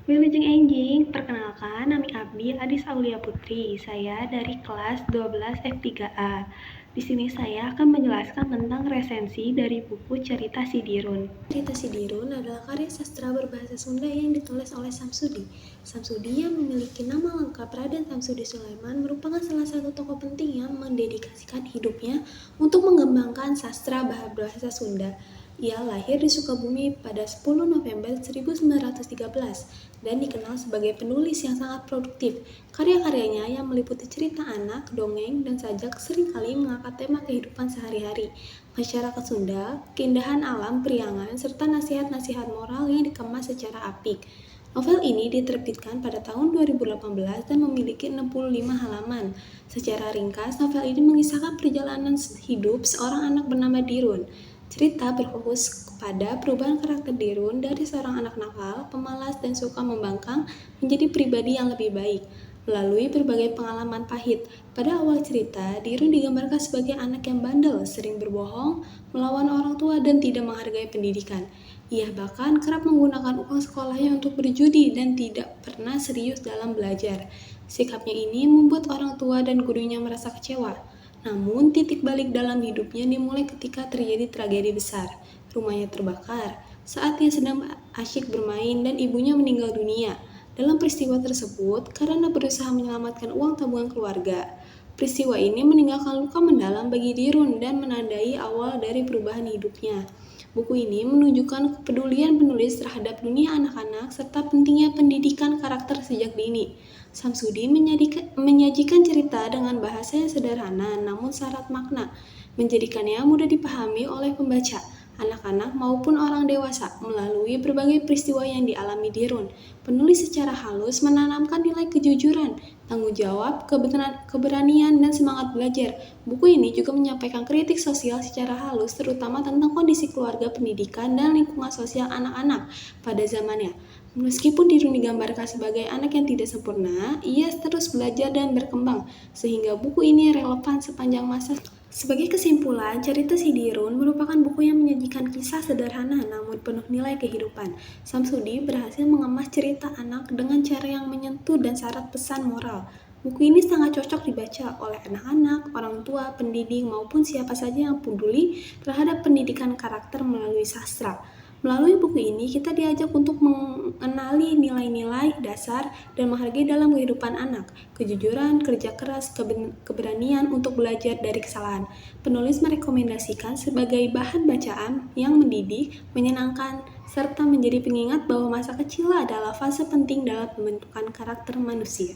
Wilujeng Enjing, perkenalkan nama Abdi Adis Aulia Putri. Saya dari kelas 12 F3A. Di sini saya akan menjelaskan tentang resensi dari buku Cerita Sidirun. Cerita Sidirun adalah karya sastra berbahasa Sunda yang ditulis oleh Samsudi. Samsudi yang memiliki nama lengkap Raden Samsudi Sulaiman merupakan salah satu tokoh penting yang mendedikasikan hidupnya untuk mengembangkan sastra bahasa Sunda. Ia lahir di Sukabumi pada 10 November 1913 dan dikenal sebagai penulis yang sangat produktif. Karya-karyanya yang meliputi cerita anak, dongeng, dan sajak seringkali mengangkat tema kehidupan sehari-hari, masyarakat Sunda, keindahan alam, priangan, serta nasihat-nasihat moral yang dikemas secara apik. Novel ini diterbitkan pada tahun 2018 dan memiliki 65 halaman. Secara ringkas, novel ini mengisahkan perjalanan hidup seorang anak bernama Dirun. Cerita berfokus kepada perubahan karakter Dirun dari seorang anak nakal, pemalas, dan suka membangkang menjadi pribadi yang lebih baik. Melalui berbagai pengalaman pahit, pada awal cerita, Dirun digambarkan sebagai anak yang bandel, sering berbohong, melawan orang tua, dan tidak menghargai pendidikan. Ia bahkan kerap menggunakan uang sekolahnya untuk berjudi dan tidak pernah serius dalam belajar. Sikapnya ini membuat orang tua dan gurunya merasa kecewa. Namun, titik balik dalam hidupnya dimulai ketika terjadi tragedi besar. Rumahnya terbakar saat ia sedang asyik bermain dan ibunya meninggal dunia. Dalam peristiwa tersebut, karena berusaha menyelamatkan uang tabungan keluarga, peristiwa ini meninggalkan luka mendalam bagi Dirun dan menandai awal dari perubahan hidupnya. Buku ini menunjukkan kepedulian penulis terhadap dunia anak-anak serta pentingnya pendidikan karakter sejak dini. Samsudi menyajikan cerita dengan bahasa yang sederhana namun syarat makna, menjadikannya mudah dipahami oleh pembaca, anak-anak maupun orang dewasa melalui berbagai peristiwa yang dialami Dirun. Penulis secara halus menanamkan nilai kejujuran, tanggung jawab, keberanian, dan semangat belajar. Buku ini juga menyampaikan kritik sosial secara halus, terutama tentang kondisi keluarga, pendidikan, dan lingkungan sosial anak-anak pada zamannya. Meskipun Dirun digambarkan sebagai anak yang tidak sempurna, ia terus belajar dan berkembang, sehingga buku ini relevan sepanjang masa. Sebagai kesimpulan, cerita Sidirun merupakan buku yang menyajikan kisah sederhana namun penuh nilai kehidupan. Samsudi berhasil mengemas cerita anak dengan cara yang menyentuh dan syarat pesan moral. Buku ini sangat cocok dibaca oleh anak-anak, orang tua, pendidik, maupun siapa saja yang peduli terhadap pendidikan karakter melalui sastra. Melalui buku ini, kita diajak untuk mengenali nilai-nilai dasar dan menghargai dalam kehidupan anak, kejujuran, kerja keras, keberanian untuk belajar dari kesalahan. Penulis merekomendasikan sebagai bahan bacaan yang mendidik, menyenangkan, serta menjadi pengingat bahwa masa kecil adalah fase penting dalam pembentukan karakter manusia.